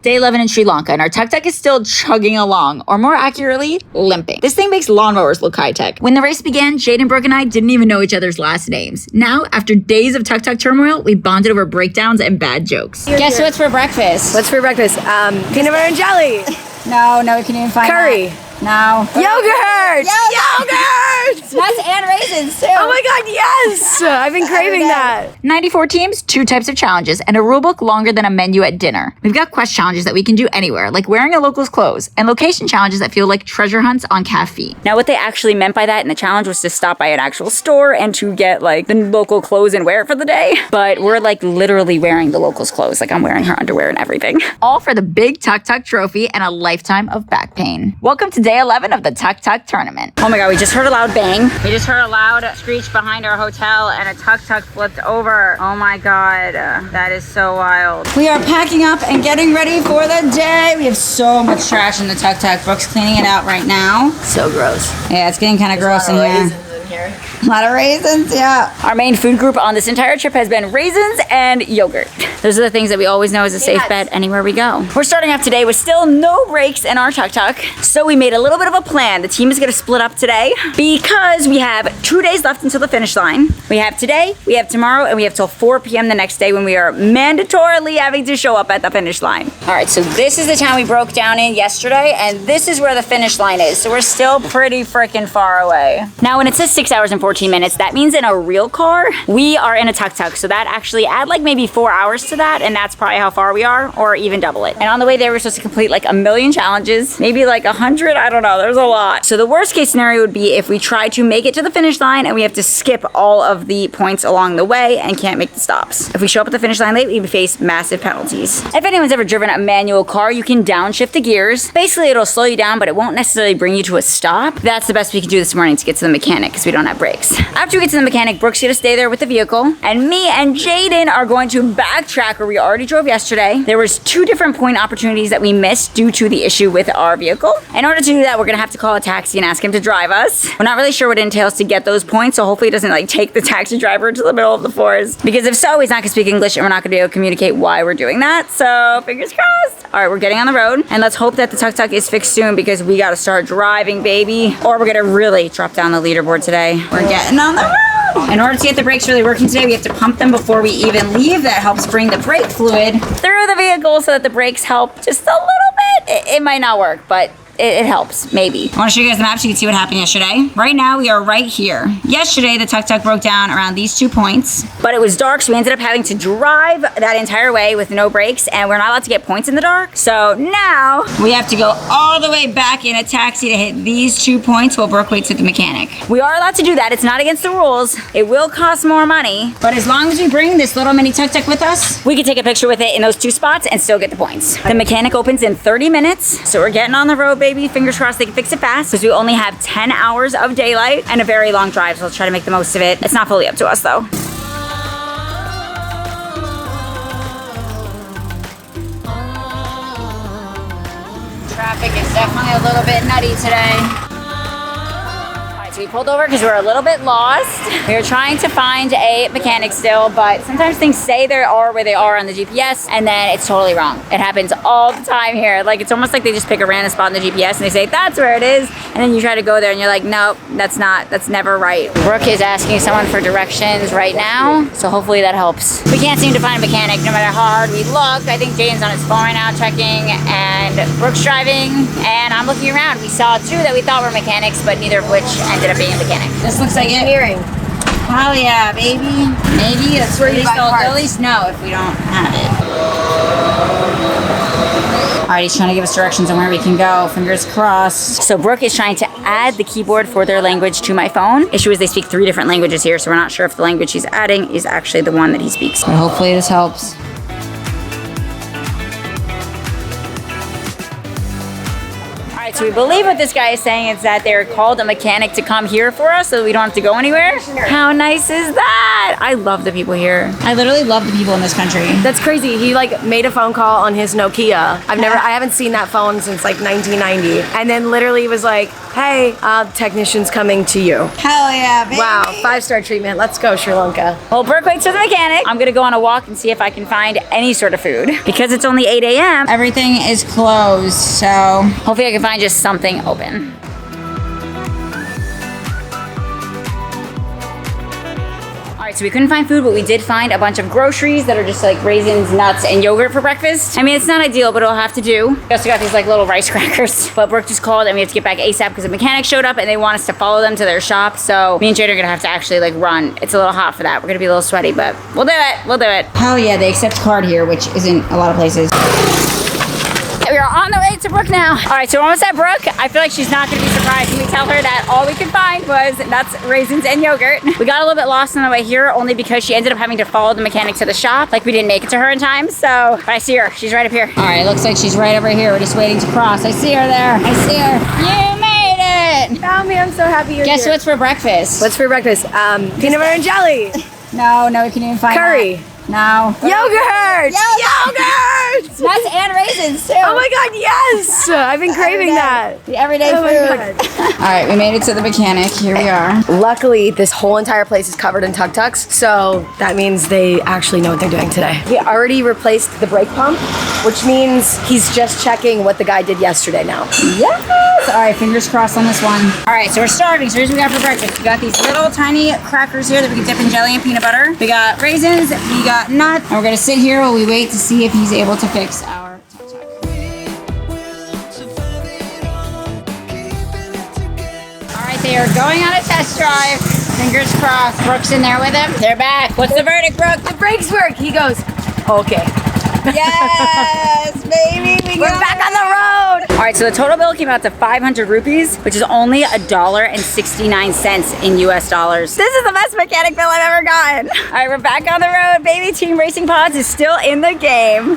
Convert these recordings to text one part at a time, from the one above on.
Day 11 in Sri Lanka, and our tuk-tuk is still chugging along, or more accurately, limping. This thing makes lawnmowers look high-tech. When the race began, Jaydin and Brooke and I didn't even know each other's last names. Now, after days of tuk-tuk turmoil, we bonded over breakdowns and bad jokes. Guess what's for breakfast? What's for breakfast? Peanut butter and jelly. No, we can't even find Curry. that. No. Yogurt. Nuts and raisins, too. Oh my God, yes. I've been craving that. 94 teams, 2 types of challenges, and a rulebook longer than a menu at dinner. We've got quest challenges that we can do anywhere, like wearing a local's clothes, and location challenges that feel like treasure hunts on caffeine. Now, what they actually meant by that in the challenge was to stop by an actual store and to get like the local clothes and wear it for the day. But we're like literally wearing the local's clothes. Like I'm wearing her underwear and everything. All for the big tuk-tuk trophy and a lifetime of back pain. Welcome to day 11 of the tuk-tuk tournament. Oh my God, we just heard a loud bang. We just heard a loud screech behind our hotel and a tuk-tuk flipped over. Oh my God, that is so wild. We are packing up and getting ready for the day. We have so much trash in the tuk-tuk. Brooke's cleaning it out right now. So gross. Yeah, it's getting kind of gross in here. A lot of raisins, yeah. Our main food group on this entire trip has been raisins and yogurt. Those are the things that we always know is a safe bet anywhere we go. We're starting off today with still no breaks in our tuk-tuk. So we made a little bit of a plan. The team is gonna split up today because we have 2 days left until the finish line. We have today, we have tomorrow, and we have till 4 p.m. the next day when we are mandatorily having to show up at the finish line. All right, so this is the town we broke down in yesterday, and this is where the finish line is. So we're still pretty freaking far away. Now, when it says 6 hours and 14 minutes, that means in a real car, we are in a tuk-tuk. So that actually add like maybe 4 hours to that, and that's probably how far we are, or even double it. And on the way there, we're supposed to complete like 1,000,000 challenges, maybe like 100, I don't know, there's a lot. So the worst case scenario would be if we try to make it to the finish line and we have to skip all of the points along the way and can't make the stops. If we show up at the finish line late, we face massive penalties. If anyone's ever driven a manual car, you can downshift the gears. Basically, it'll slow you down, but it won't necessarily bring you to a stop. That's the best we can do this morning to get to the mechanic because we don't have brakes. After we get to the mechanic, Brooke's gonna stay there with the vehicle, and me and Jaydin are going to backtrack where we already drove yesterday. There was 2 different point opportunities that we missed due to the issue with our vehicle. In order to do that, we're gonna have to call a taxi and ask him to drive us. We're not really sure what it entails to get those points, so hopefully he doesn't like take the taxi driver to the middle of the forest, because if so, he's not gonna speak English and we're not gonna be able to communicate why we're doing that. So fingers crossed. All right, we're getting on the road, and let's hope that the tuk-tuk is fixed soon because we gotta start driving, baby, or we're gonna really drop down the leaderboard today. We're getting on the road. In order to get the brakes really working today, we have to pump them before we even leave. That helps bring the brake fluid through the vehicle so that the brakes help just a little bit. It might not work, but it helps, maybe. I want to show you guys the map so you can see what happened yesterday. Right now, we are right here. Yesterday, the tuk-tuk broke down around these 2 points, but it was dark, so we ended up having to drive that entire way with no brakes, and we're not allowed to get points in the dark. So now, we have to go all the way back in a taxi to hit these 2 points while Brooke waits at the mechanic. We are allowed to do that. It's not against the rules. It will cost more money, but as long as we bring this little mini tuk-tuk with us, we can take a picture with it in those 2 spots and still get the points. The mechanic opens in 30 minutes, so we're getting on the road, baby. Fingers crossed they can fix it fast because we only have 10 hours of daylight and a very long drive, so let's try to make the most of it. It's not fully up to us though. Traffic is definitely a little bit nutty today. We pulled over because we're a little bit lost. We were trying to find a mechanic still, but sometimes things say they are where they are on the GPS, and then it's totally wrong. It happens all the time here. Like, it's almost like they just pick a random spot on the GPS and they say, that's where it is. And then you try to go there and you're like, nope, that's never right. Brooke is asking someone for directions right now, so hopefully that helps. We can't seem to find a mechanic no matter how hard we look. I think Jaden's on his phone right now checking, and Brooke's driving, and I'm looking around. We saw 2 that we thought were mechanics, but neither of which ended up being a mechanic. This looks like Engineering. Oh yeah, baby. Maybe that's where you at least know if we don't have it. All right, he's trying to give us directions on where we can go. Fingers crossed. So Brooke is trying to add the keyboard for their language to my phone. Issue is they speak 3 different languages here, so we're not sure if the language he's adding is actually the one that he speaks. But hopefully this helps. right, so we believe what this guy is saying is that they're called a mechanic to come here for us so we don't have to go anywhere. How nice is that? I love the people here. I literally love the people in this country. That's crazy. He like made a phone call on his Nokia. I haven't seen that phone since like 1990. And then literally was like, hey, technician's coming to you. Hell yeah, baby. Wow, 5-star treatment. Let's go, Sri Lanka. Well, Brooke waits for the mechanic. I'm gonna go on a walk and see if I can find any sort of food. Because it's only 8 a.m., everything is closed, so hopefully I can find just something open. Alright, so we couldn't find food, but we did find a bunch of groceries that are just like raisins, nuts, and yogurt for breakfast. I mean, it's not ideal, but it'll have to do. We also got these like little rice crackers. But Brooke just called and we have to get back ASAP because the mechanic showed up and they want us to follow them to their shop. So me and Jade are gonna have to actually like run. It's a little hot for that. We're gonna be a little sweaty, but we'll do it. We'll do it. Hell yeah, they accept card here, which isn't a lot of places. We are on the way to Brooke now. All right, so we're almost at Brooke. I feel like she's not gonna be surprised when we tell her that all we could find was nuts, raisins, and yogurt. We got a little bit lost on the way here only because she ended up having to follow the mechanic to the shop. Like we didn't make it to her in time, so, but I see her. She's right up here. All right, looks like she's right over here. We're just waiting to cross. I see her there. I see her. You made it. Oh man, I'm so happy you're Guess here. what's for breakfast? What's for breakfast? Peanut butter and jelly. No, we can't even find Curry. that. No. Yogurt! Yogurt! Nuts and raisins too. Oh my god, yes! I've been craving that. The everyday Oh my food. All right, we made it to the mechanic. Here we are. Luckily, this whole entire place is covered in tuk-tuks, so that means they actually know what they're doing today. We already replaced the brake pump, which means he's just checking what the guy did yesterday now. Yes! All right, fingers crossed on this one. All right, so we're starving. So here's what we got for breakfast. We got these little tiny crackers here that we can dip in jelly and peanut butter. We got raisins, we got nuts, and we're gonna sit here while we wait to see if he's able to fix our tuk-tuk. All right, they are going on a test drive. Fingers crossed. Brooke's in there with him. They're back. What's the verdict, Brooke? The brakes work. He goes, okay. Yes, baby. We're back on the road. All right, so the total bill came out to 500 rupees, which is only $1.69 in US dollars. This is the best mechanic bill I've ever gotten. All right, we're back on the road, baby. Team Racing Pods is still in the game. All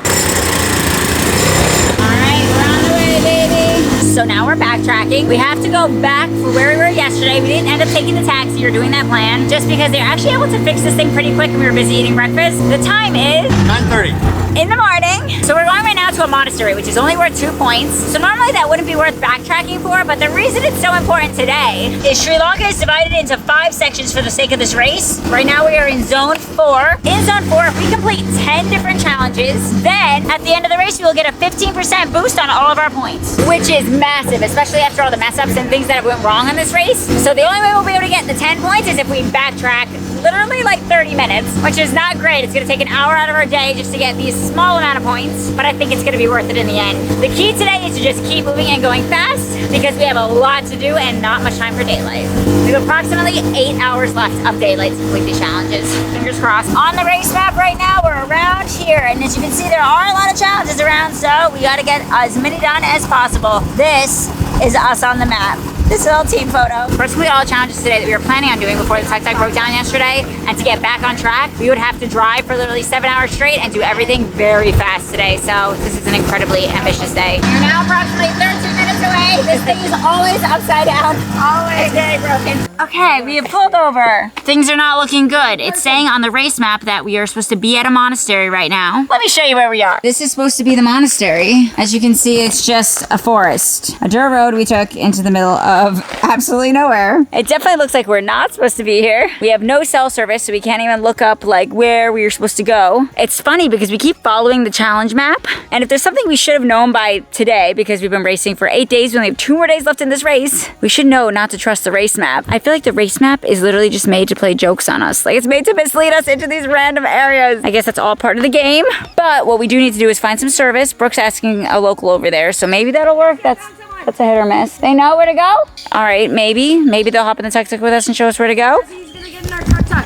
right, we're on the way, baby. So now we're backtracking. We have to go back for where we were yesterday. We didn't end up taking the taxi or doing that plan just because they're actually able to fix this thing pretty quick and we were busy eating breakfast. The time is 9:30. in the morning. So we're going right now to a monastery, which is only worth 2 points. So normally that wouldn't be worth backtracking for, but the reason it's so important today is Sri Lanka is divided into 5 sections for the sake of this race. Right now we are in zone 4. In zone 4, if we complete 10 different challenges, then at the end of the race, we will get a 15% boost on all of our points, which is massive, especially after all the mess ups and things that went wrong on this race. So the only way we'll be able to get the 10 points is if we backtrack literally like 30 minutes, which is not great. It's gonna take an hour out of our day just to get these small amount of points, but I think it's gonna be worth it in the end. The key today is to just keep moving and going fast because we have a lot to do and not much time for daylight. We have approximately 8 hours left of daylight to complete these challenges. Fingers crossed. On the race map right now, we're around here, and as you can see, there are a lot of challenges around, so we gotta get as many done as possible. This is us on the map. This is all team photo. For us to complete all the challenges today that we were planning on doing before the tuk-tuk broke down yesterday, and to get back on track, we would have to drive for literally 7 hours straight and do everything very fast today. So this is an incredibly ambitious day. We're now approximately 13 minutes away. This thing is always upside down, always getting broken. Okay, we have pulled over. Things are not looking good. It's saying on the race map that we are supposed to be at a monastery right now. Let me show you where we are. This is supposed to be the monastery. As you can see, it's just a forest. A dirt road we took into the middle of absolutely nowhere. It definitely looks like we're not supposed to be here. We have no cell service, so we can't even look up like where we were supposed to go. It's funny because we keep following the challenge map, and if there's something we should have known by today, because we've been racing for 8 days, we only have 2 more days left in this race, we should know not to trust the race map. I feel like the race map is literally just made to play jokes on us. Like, it's made to mislead us into these random areas. I guess that's all part of the game, but what we do need to do is find some service. Brooke's asking a local over there, so maybe that'll work. That's a hit or miss. They know where to go? All right, maybe they'll hop in the tuk-tuk with us and show us where to go. He's gonna get in our tuk-tuk.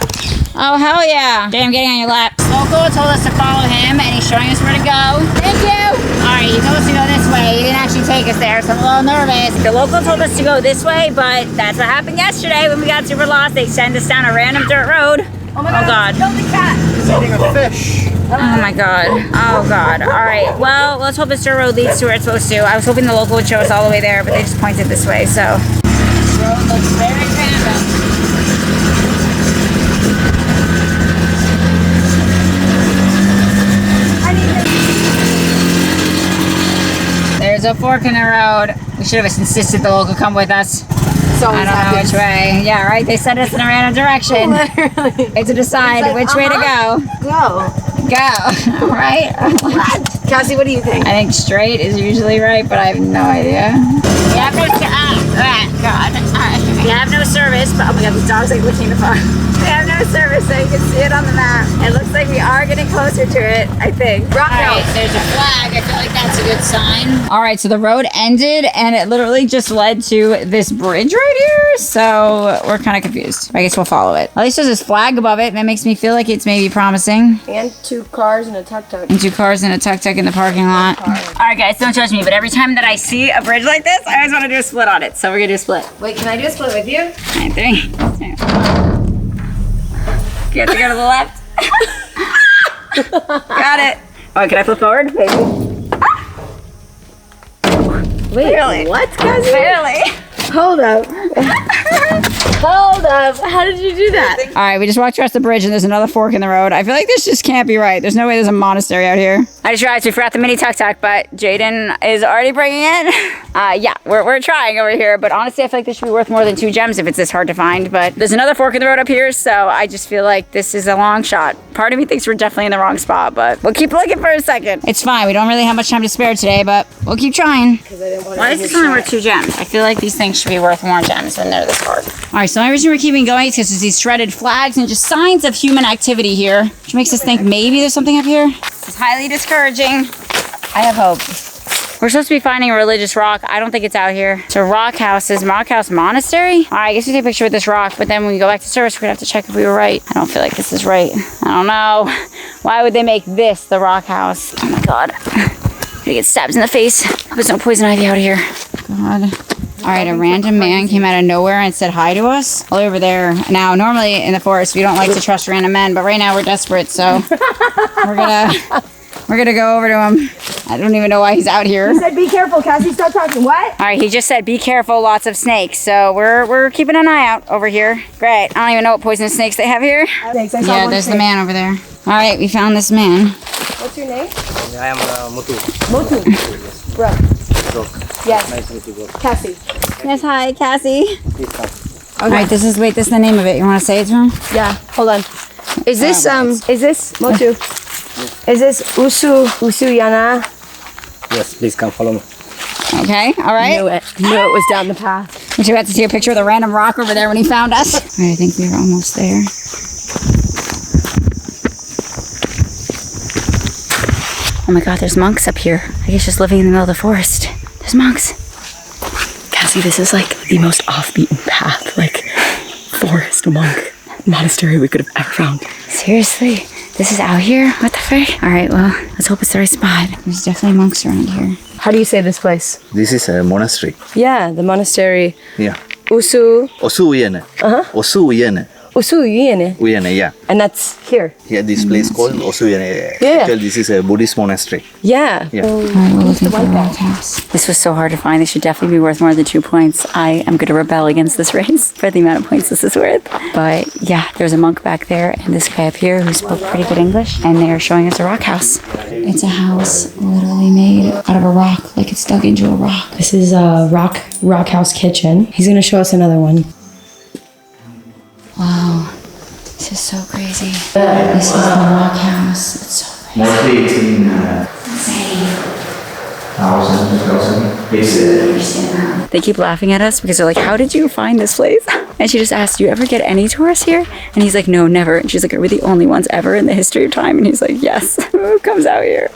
Oh, hell yeah. Jay, I'm getting on your lap. Local told us to follow him, and he's showing us where to go. Thank you. All right, he told us to go this way. He didn't actually take us there, so I'm a little nervous. The local told us to go this way, but that's what happened yesterday when we got super lost. They sent us down a random dirt road. Oh my god. Oh, God. Kill the cat. He's eating a fish. Oh my god. Oh god. Alright, well, let's hope this dirt road leads to where it's supposed to. I was hoping the local would show us all the way there, but they just pointed this way, so. This road looks very random. There's a fork in the road. We should have insisted the local come with us. So I don't know which way. Yeah, right? They sent us in a random direction. Literally. It's to decide Like, which way to go. Go. All right? Cassie, what do you think? I think straight is usually right, but I have no idea. We have no, God. We have no service, but oh my god, this dog's like licking the phone. We have no service, so you can see it on the map. It looks like we are getting closer to it, I think. All right, there's a flag. I feel like that's a good sign. All right, so the road ended, and it literally just led to this bridge right here, so we're kind of confused. I guess we'll follow it. At least there's this flag above it, and that makes me feel like it's maybe promising. And 2 cars and a tuk-tuk. And 2 cars and a tuk-tuk in the parking lot. All right, guys, don't judge me, but every time that I see a bridge like this, I always want to do a split on it, so we're gonna do a split. Wait, can I do a split with you? 9, 3, 2. You have to go to the left. Got it. Oh, can I flip forward? Maybe. Wait, Barely. what, Cassie? Barely. Hold up. Hold up. How did you do that? All right, we just walked across the bridge and there's another fork in the road. I feel like this just can't be right. There's no way there's a monastery out here. I just realized we forgot the mini tuk-tuk, but Jaydin is already bringing it. Yeah, we're trying over here, but honestly, I feel like this should be worth more than 2 gems if it's this hard to find. But there's another fork in the road up here, so I just feel like this is a long shot. Part of me thinks we're definitely in the wrong spot, but we'll keep looking for a second. It's fine. We don't really have much time to spare today, but we'll keep trying. Why is this only worth 2 gems? I feel like these things should be worth more gems when they're this hard. All right, so the only reason we're keeping going is because there's these shredded flags and just signs of human activity here, which makes us think maybe there's something up here. It's highly discouraging. I have hope. We're supposed to be finding a religious rock. I don't think it's out here. So rock houses, rock house monastery. All right, I guess we take a picture with this rock, but then when we go back to service, we're gonna have to check if we were right. I don't feel like this is right. I don't know. Why would they make this the rock house? Oh my God. I'm gonna get stabs in the face. Hope there's no poison ivy out here. God. All right, a random man came out of nowhere and said hi to us all over there. Now, normally in the forest, we don't like to trust random men, but right now we're desperate, so we're gonna go over to him. I don't even know why he's out here. He said, be careful, Cassie. Stop talking. What? All right, he just said, be careful, lots of snakes. So we're keeping an eye out over here. Great. I don't even know what poisonous snakes they have here. Yeah, there's the man over there. All right, we found this man. What's your name? I am Mutu. Motu. Bro. Yes. Nice to meet you, bro. Cassie. Yes, hi, Cassie. Please come. All right, this is the name of it. You want to say it to him? Yeah. Hold on. Is this Motu? Is this Usuyana? Yes, please come follow me. Okay, all right. Knew it was down the path. Would you have to take a picture of the random rock over there when he found us? All right, I think we were almost there. Oh my God, there's monks up here. I guess just living in the middle of the forest. There's monks. Cassie, this is like the most off-beaten path, like forest monk monastery we could have ever found. Seriously? This is out here? What the frick? All right, well, let's hope it's the right spot. There's definitely monks around here. How do you say this place? This is a monastery. Yeah, the monastery. Yeah. Usuyana. Osuyana. Uyana, yeah. And that's here. Yeah, this place called Osuyana. Yeah. Actually, this is a Buddhist monastery. Yeah. Yeah. All right, we're looking for a rock house. This was so hard to find. This should definitely be worth more than 2 points. I am going to rebel against this race for the amount of points this is worth. But yeah, there's a monk back there and this guy up here who spoke pretty good English. And they're showing us a rock house. It's a house literally made out of a rock, like it's dug into a rock. This is a rock house kitchen. He's going to show us another one. Wow, this is so crazy. This is the rock house. It's so crazy. Mostly it's in thousands. They keep laughing at us because they're like, how did you find this place? And she just asked, do you ever get any tourists here? And he's like, no, never. And she's like, are we the only ones ever in the history of time? And he's like, yes. Who comes out here?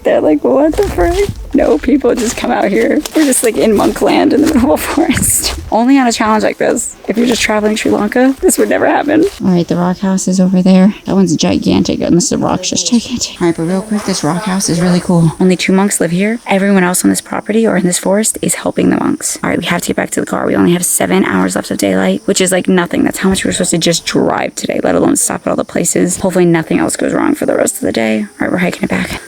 They're like, what the frick? No, people just come out here. We're just like in Monkland in the middle of a forest. Only on a challenge like this. If you're just traveling Sri Lanka, this would never happen. All right, the rock house is over there. That one's gigantic, unless the rock's just gigantic. All right, but real quick, this rock house is really cool. Only 2 monks live here. Everyone else on this property or in this forest is helping the monks. All right, we have to get back to the car. We only have 7 hours left of daylight, which is like nothing. That's how much we're supposed to just drive today, let alone stop at all the places. Hopefully nothing else goes wrong for the rest of the day. All right, we're hiking it back.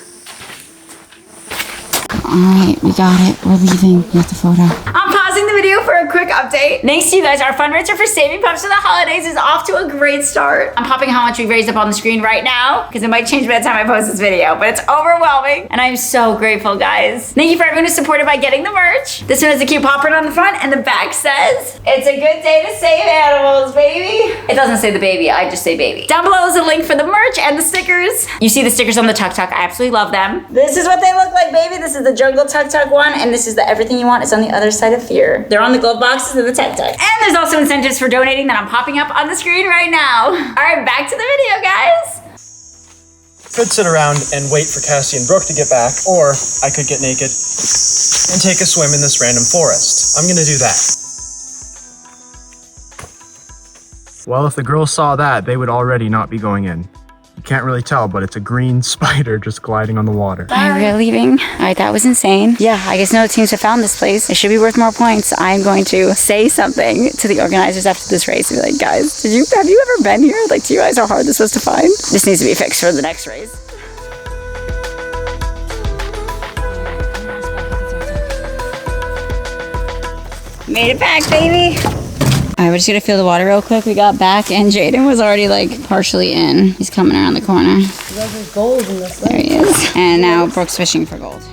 All right, we got it. We're leaving. Here's the photo. I'm pausing the video for a quick update. Thanks to you guys, our fundraiser for saving pups for the holidays is off to a great start. I'm popping how much we've raised up on the screen right now because it might change by the time I post this video, but it's overwhelming and I'm so grateful, guys. Thank you for everyone who supported by getting the merch. This one has a cute paw print on the front and the back says, "It's a good day to save animals, baby." It doesn't say the baby, I just say baby. Down below is a link for the merch and the stickers. You see the stickers on the TUKTUK. I absolutely love them. This is what they look like, baby. This is the jungle TUKTUK one, and this is the everything you want is on the other side of fear. They're on the glove boxes of the TUKTUK. And there's also incentives for donating that I'm popping up on the screen right now. All right, back to the video, guys. Could sit around and wait for Cassie and Brooke to get back, or I could get naked and take a swim in this random forest. I'm gonna do that. Well, if the girls saw that, they would already not be going in. You can't really tell, but it's a green spider just gliding on the water. All right, we're leaving. All right, that was insane. Yeah, I guess no teams have found this place. It should be worth more points. I'm going to say something to the organizers after this race and be like, guys, have you ever been here? Like, do you realize how hard this was to find? This needs to be fixed for the next race. Made it back, baby. All right, we're just gonna feel the water real quick. We got back and Jaydin was already like partially in. He's coming around the corner. There's gold in this lake. There he is. And now Brooke's fishing for gold.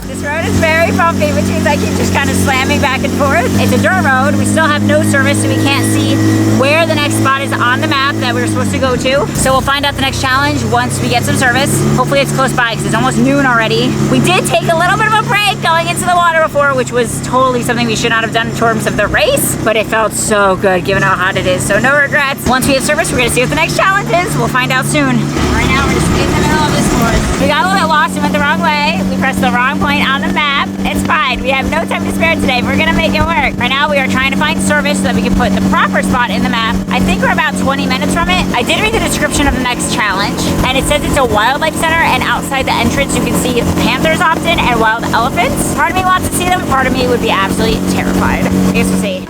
This road is very bumpy, which means I keep just kind of slamming back and forth. It's a dirt road. We still have no service, so we can't see where the next spot is on the map that we were supposed to go to. So we'll find out the next challenge once we get some service. Hopefully it's close by because it's almost noon already. We did take a little bit of a break going into the water before, which was totally something we should not have done in terms of the race, but it felt so good given how hot it is. So no regrets. Once we have service, we're gonna see what the next challenge is. We'll find out soon. Right now we're just in the middle of this forest. We got a little bit lost and went the wrong way. We pressed the wrong point on the map. It's fine. We have no time to spare today. We're gonna make it work. Right now we are trying to find service so that we can put the proper spot in the map. I think we're about 20 minutes from it. I did read the description of the next challenge and it says it's a wildlife center and outside the entrance you can see panthers often and wild elephants. Part of me wants to see them, part of me would be absolutely terrified. I guess we'll see.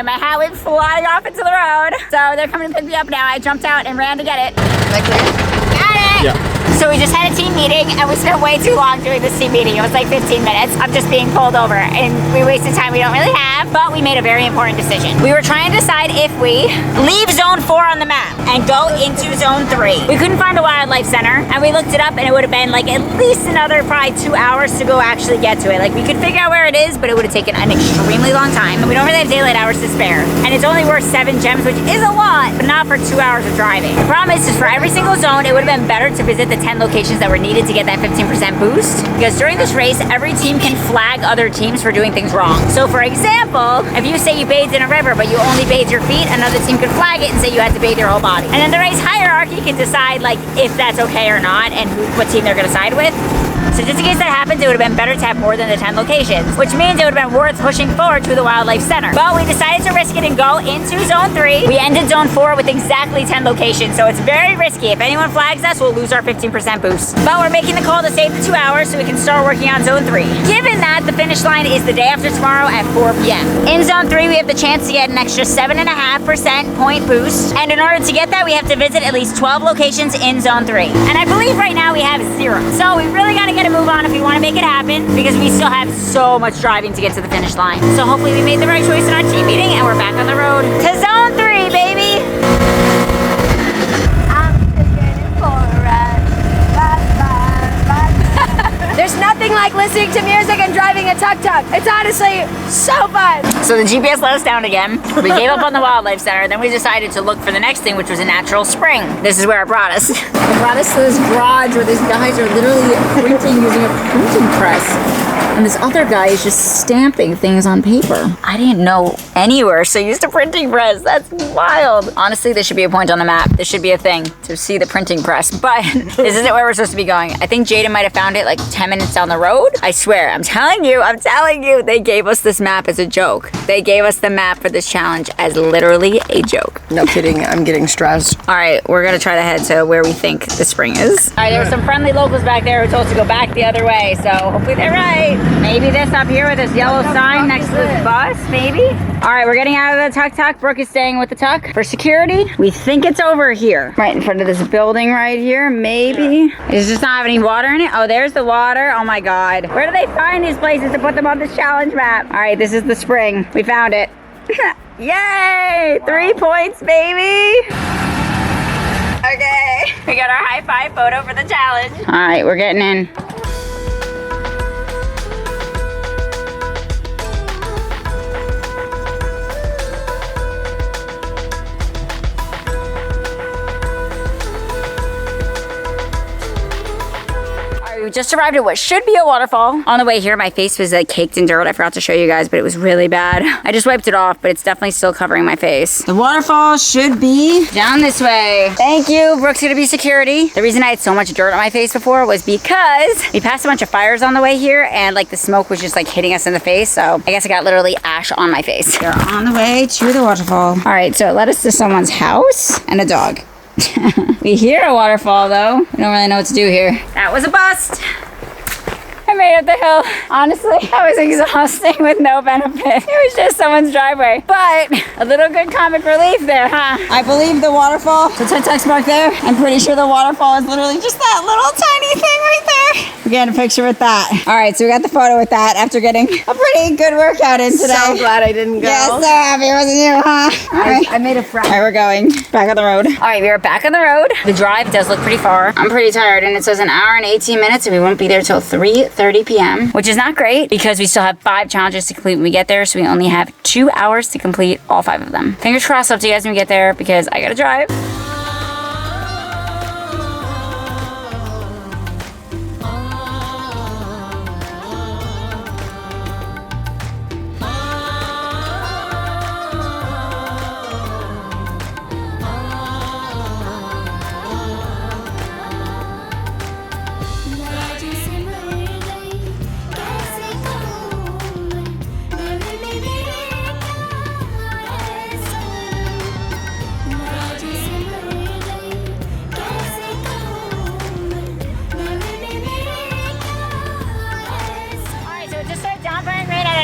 My hat went flying off into the road. So they're coming to pick me up now. I jumped out and ran to get it. Got it! Yeah. So we just had a team meeting and we spent way too long doing this team meeting. It was like 15 minutes of just being pulled over and we wasted time we don't really have, but we made a very important decision. We were trying to decide if we leave zone 4 on the map and go into zone 3. We couldn't find a wildlife center and we looked it up and it would have been like at least another probably 2 hours to go actually get to it. Like we could figure out where it is, but it would have taken an extremely long time. And we don't really have daylight hours to spare. And it's only worth 7 gems, which is a lot, but not for 2 hours of driving. The problem is for every single zone, it would have been better to visit the 10 locations that were needed to get that 15% boost. Because during this race, every team can flag other teams for doing things wrong. So for example, if you say you bathed in a river, but you only bathed your feet, another team could flag it and say you had to bathe your whole body. And then the race hierarchy can decide like if that's okay or not and what team they're gonna side with. So just in case that happens, it would have been better to have more than the 10 locations, which means it would have been worth pushing forward to the wildlife center. But we decided to risk it and go into zone 3. We ended zone 4 with exactly 10 locations, so it's very risky. If anyone flags us, we'll lose our 15% boost. But we're making the call to save the 2 hours so we can start working on zone 3. Given that the finish line is the day after tomorrow at 4 p.m. In zone 3, we have the chance to get an extra 7.5% point boost. And in order to get that, we have to visit at least 12 locations in zone 3. And I believe right now we have 0. So we really gotta get a move on if we want to make it happen because we still have so much driving to get to the finish line. So hopefully we made the right choice in our team meeting and we're back on the road to zone 3, baby. I'm taking it for a ride. There's nothing nothing like listening to music and driving a tuk-tuk. It's honestly so fun. So the GPS let us down again. We gave up on the wildlife center. Then we decided to look for the next thing, which was a natural spring. This is where it brought us. It brought us to this garage where these guys are literally printing using a printing press. And this other guy is just stamping things on paper. I didn't know anywhere so used to printing press. That's wild. Honestly, this should be a point on the map. This should be a thing to see the printing press. But this isn't where we're supposed to be going. I think Jaydin might have found it like 10 minutes down the road. I swear, I'm telling you, they gave us this map as a joke. They gave us the map for this challenge as literally a joke. No kidding, I'm getting stressed. All right, we're gonna try to head to where we think the spring is. All right, there's some friendly locals back there who told us to go back the other way, so hopefully they're right. Maybe this up here with this yellow sign next to this bus, maybe? All right, we're getting out of the tuk-tuk. Brooke is staying with the tuk. For security, we think it's over here. Right in front of this building right here, maybe. Does this not have any water in it? Oh, there's the water. Oh my God. Where do they find these places to put them on this challenge map? All right, this is the spring. We found it. Yay! 3 points, baby! Okay, we got our high five photo for the challenge. All right, we're getting in. We just arrived at what should be a waterfall. On the way here, my face was like caked in dirt. I forgot to show you guys, but it was really bad. I just wiped it off, but it's definitely still covering my face. The waterfall should be down this way. Thank you. Brooke's gonna be security. The reason I had so much dirt on my face before was because we passed a bunch of fires on the way here and like the smoke was just like hitting us in the face. So I guess I got literally ash on my face. We're on the way to the waterfall. All right, so it led us to someone's house and a dog. We hear a waterfall though. We don't really know what to do here. That was a bust. I made it up the hill. Honestly, that was exhausting with no benefit. It was just someone's driveway. But a little good comic relief there, huh? I believe the waterfall, the tuk-tuk's marked there. I'm pretty sure the waterfall is literally just that little tiny thing right there. We're getting a picture with that. All right, so we got the photo with that after getting a pretty good workout in today. So glad I didn't go. Yeah, so happy it wasn't you, huh? All right. I made a friend. All right, we're going back on the road. All right, we are back on the road. The drive does look pretty far. I'm pretty tired, and it says an hour and 18 minutes, and we won't be there till 3:30 p.m., which is not great because we still have 5 challenges to complete when we get there, so we only have 2 hours to complete all 5 of them. Fingers crossed up to you guys when we get there because I gotta drive.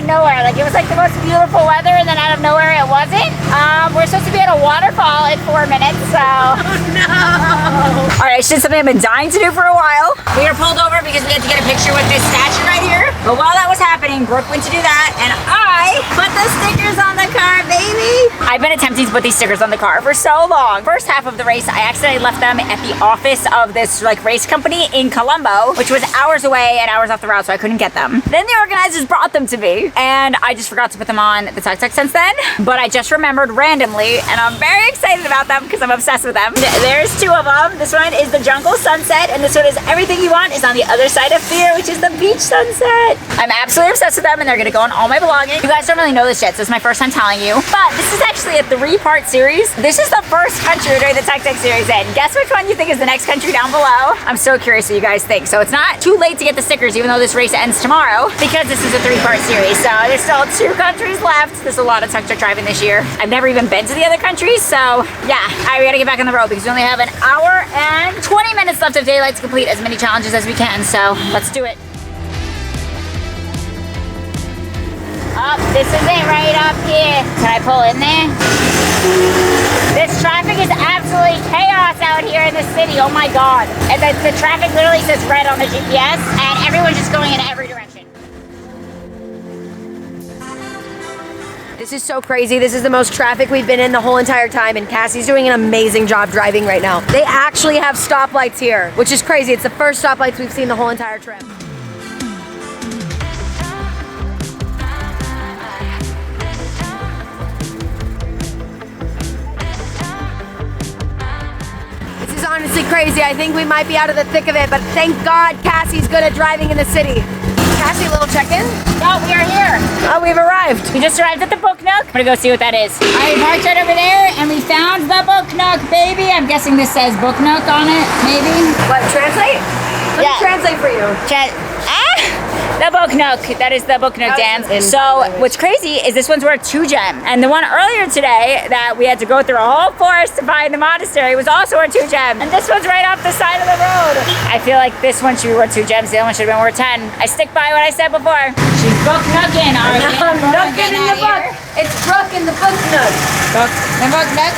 Nowhere. Like it was like the most beautiful weather and then out of nowhere it wasn't. We're supposed to be at a waterfall in 4 minutes, so. Oh no! All right, I did something I've been dying to do for a while. We were pulled over because we had to get a picture with this statue right here. But while that was happening, Brooke went to do that and I put the stickers on the car, baby. I've been attempting to put these stickers on the car for so long. First half of the race, I accidentally left them at the office of this like race company in Colombo, which was hours away and hours off the route, so I couldn't get them. Then the organizers brought them to me. And I just forgot to put them on the tuk-tuk since then. But I just remembered randomly, and I'm very excited about them because I'm obsessed with them. There's 2 of them. This one is the Jungle Sunset, and this one is Everything You Want is on the Other Side of Fear, which is the Beach Sunset. I'm absolutely obsessed with them, and they're gonna go on all my belongings. You guys don't really know this yet, so it's my first time telling you. But this is actually a 3-part series. This is the first country we're doing the tuk-tuk series in. Guess which one you think is the next country down below? I'm so curious what you guys think. So it's not too late to get the stickers, even though this race ends tomorrow, because this is a 3-part series. So there's still 2 countries left. There's a lot of tuk-tuk driving this year. I've never even been to the other countries, so yeah. All right, we gotta get back on the road because we only have an hour and 20 minutes left of daylight to complete as many challenges as we can, so let's do it. This is it right up here. Can I pull in there? This traffic is absolutely chaos out here in the city. Oh my God. And the traffic literally says red on the GPS and everyone's just going in every direction. This is so crazy. This is the most traffic we've been in the whole entire time, and Cassie's doing an amazing job driving right now. They actually have stoplights here, which is crazy. It's the first stoplights we've seen the whole entire trip. crazy. I think we might be out of the thick of it, but thank God Cassie's good at driving in the city. Cassie, a little check-in? No, we are here. Oh, we've arrived. We just arrived at the Book Nook. I'm gonna go see what that is. All right, parked right over there, and we found the Book Nook, baby. I'm guessing this says Book Nook on it, maybe. What, translate? Let me translate for you. The Book Nook. That is the Book Nook dance. So what's crazy is this one's worth 2 gems. And the one earlier today that we had to go through a whole forest to find the monastery was also worth 2 gems. And this one's right off the side of the road. I feel like this one should be worth 2 gems. The other one should have been worth 10. I stick by what I said before. She's Book Nookin'. I'm nookin' in the book. It's Brooke in the Book Nook. The Book Nook.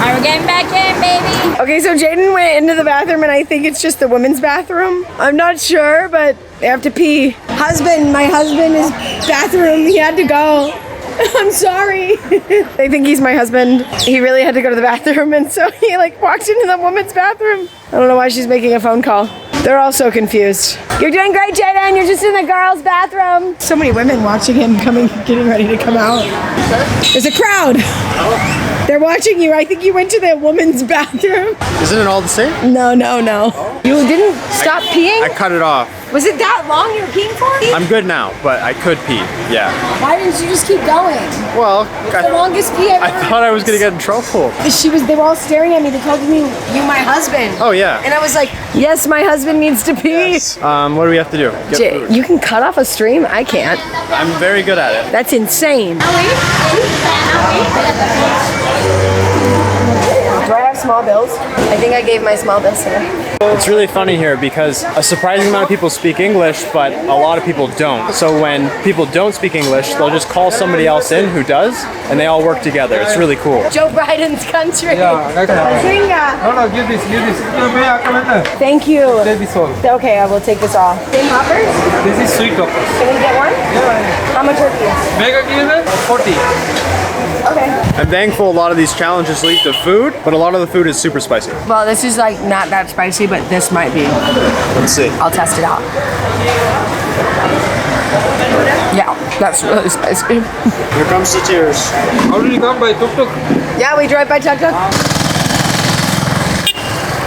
All right, we're getting back in, baby. Okay, so Jaydin went into the bathroom, and I think it's just the women's bathroom. I'm not sure, but they have to pee. My husband is bathroom. He had to go. I'm sorry. They think he's my husband. He really had to go to the bathroom, and so he like walked into the women's bathroom. I don't know why she's making a phone call. They're all so confused. You're doing great, Jaydin. You're just in the girls' bathroom. So many women watching him getting ready to come out. There's a crowd. They're watching you. I think you went to the woman's bathroom. Isn't it all the same? No. You didn't stop peeing? I cut it off. Was it that long you were peeing for? I'm good now, but I could pee. Yeah. Why didn't you just keep going? Well, The longest pee I've I ever thought I was gonna get in trouble. They were all staring at me. They called me, you my husband. Oh yeah. And I was like, yes, my husband needs to pee. What do we have to do? Get food. You can cut off a stream? I can't. I'm very good at it. That's insane. Do I have small bills? I think I gave my small bills today. It's really funny here because a surprising amount of people speak English, but a lot of people don't. So when people don't speak English, they'll just call somebody else in who does, and they all work together. It's really cool. Joe Biden's country. No, give this. Thank you. Take this all. Okay, I will take this off. Same hoppers? This is sweet hoppers. Can we get one? Yeah. How much are these? Mega give 40. Okay. I'm thankful a lot of these challenges lead to food, but a lot of the food is super spicy. Well, this is like not that spicy, but this might be. Let's see. I'll test it out. Yeah, that's really spicy. Here comes the tears. How did you come by tuk-tuk? Yeah, we drove by TUKTUK.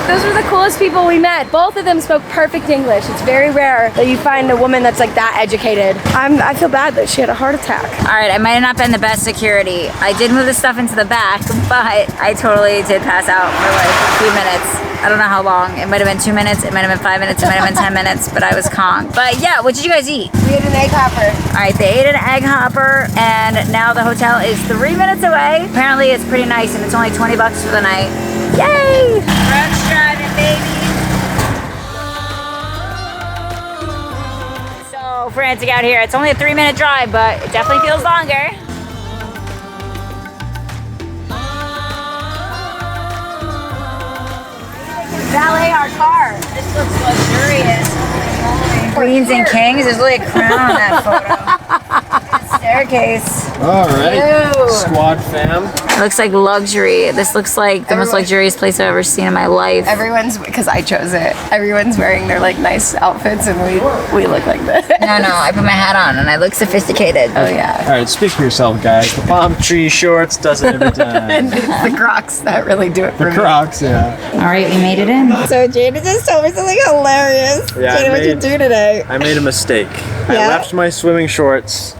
Those were the coolest people we met. Both of them spoke perfect English. It's very rare that you find a woman that's like that educated. I feel bad that she had a heart attack. All right, I might have not been the best security. I did move the stuff into the back, but I totally did pass out for like a few minutes. I don't know how long. It might have been 2 minutes, it might have been 5 minutes, it might have been 10 minutes, but I was conked. But yeah, what did you guys eat? We had an egg hopper. All right, they ate an egg hopper, and now the hotel is 3 minutes away. Apparently it's pretty nice, and it's only 20 bucks for the night. Yay! Brooks driving, baby. So frantic out here. It's only a 3-minute drive, but it definitely feels longer. Valet our car. This looks luxurious. Queens and kings. There's really a crown on that photo. Staircase. All right. Ew. Squad fam. It looks like luxury. This looks like the most luxurious place I've ever seen in my life. Everyone's, because I chose it, everyone's wearing their like nice outfits and we look like this. No, I put my hat on and I look sophisticated. Oh yeah. All right, speak for yourself, guys. The palm tree shorts does it every time. It's the Crocs that really do it for me. Crocs, yeah. All right, we made it in. So Jaydin just told me something hilarious. Yeah, Jaydin, what'd you do today? I made a mistake. I Yeah? left my swimming shorts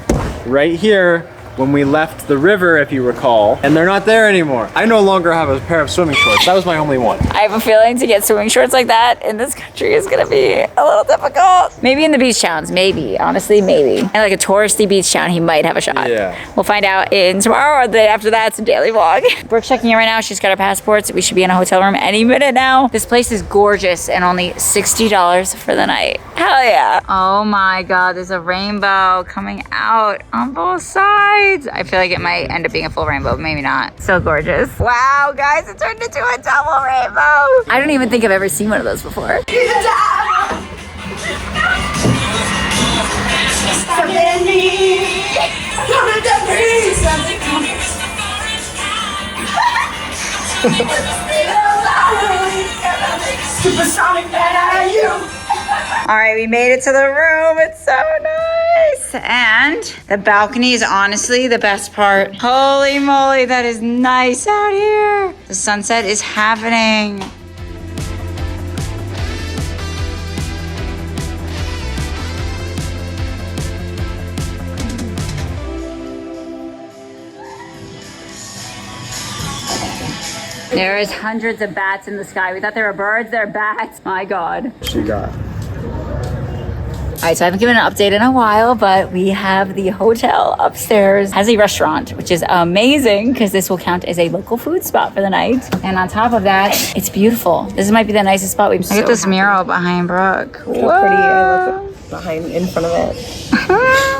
right here when we left the river, if you recall, and they're not there anymore. I no longer have a pair of swimming shorts. That was my only one. I have a feeling to get swimming shorts like that in this country is gonna be a little difficult. Maybe in the beach towns, maybe. Honestly, maybe. And like a touristy beach town, he might have a shot. Yeah. We'll find out in tomorrow or the day after that. It's a daily vlog. Brooke's checking in right now. She's got her passports. We should be in a hotel room any minute now. This place is gorgeous and only $60 for the night. Hell yeah. Oh my God, there's a rainbow coming out on both sides. I feel like it might end up being a full rainbow, but maybe not. So gorgeous. Wow, guys, it turned into a double rainbow. I don't even think I've ever seen one of those before. All right, we made it to the room. It's so nice. And the balcony is honestly the best part. Holy moly, that is nice out here. The sunset is happening. There's hundreds of bats in the sky. We thought they were birds, they're bats. My God. She got. All right, so I haven't given an update in a while, but we have the hotel upstairs has a restaurant, which is amazing because this will count as a local food spot for the night. And on top of that, it's beautiful. This might be the nicest spot we've seen. Look at this mural behind Brooke. Look how pretty I look behind in front of it.